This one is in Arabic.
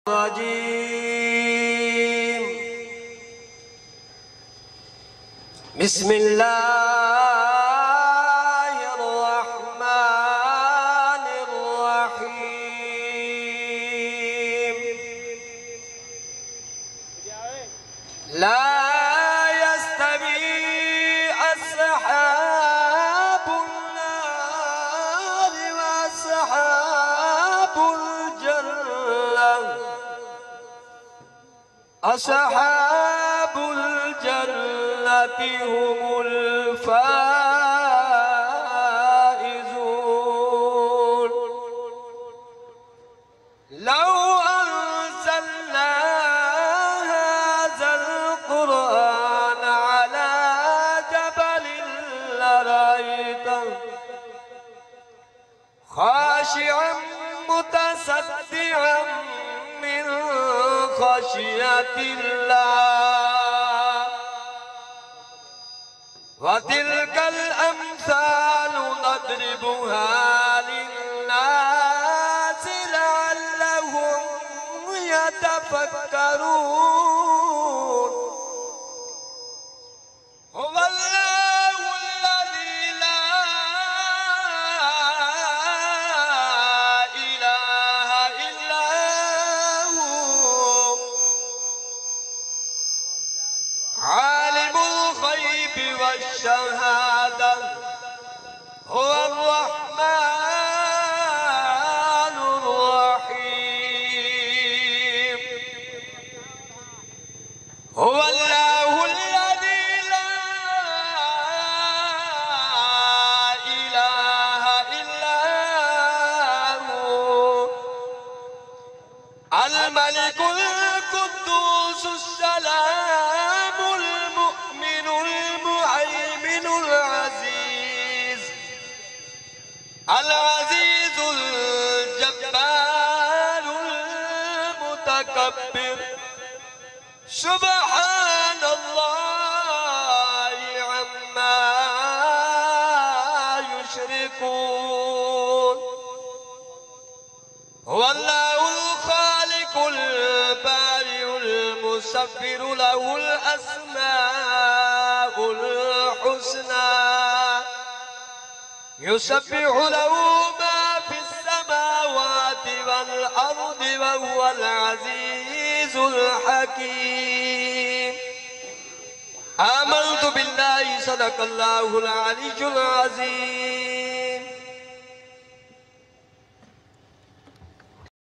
الرجيم. بسم الله الرحمن الرحيم. لا يستوي أصحاب النار وأصحاب الجنة. أصحاب الجنة هم الفائزون. لو أنزلنا هذا القرآن على جبل لرأيته خاشعا متصدعا من خشية الله. وتلك الأمثال نضربها للناس لعلهم يتفكرون. هو الله الذي لا إله إلا هو عالم الغيب والشهادة. هو الرحمن الرحيم. هو الله الذي لا إله إلا هو الملك القدوس السلام المؤمن المهيمن العزيز الجبار المتكبر. سبحان الله عما يشركون. هو الله الخالق البارئ المصور له الأسماء الحسنى. يسبح له ما في السماوات والأرض وهو العزيز الحكيم. آمنت بالله صدق الله العلي العظيم.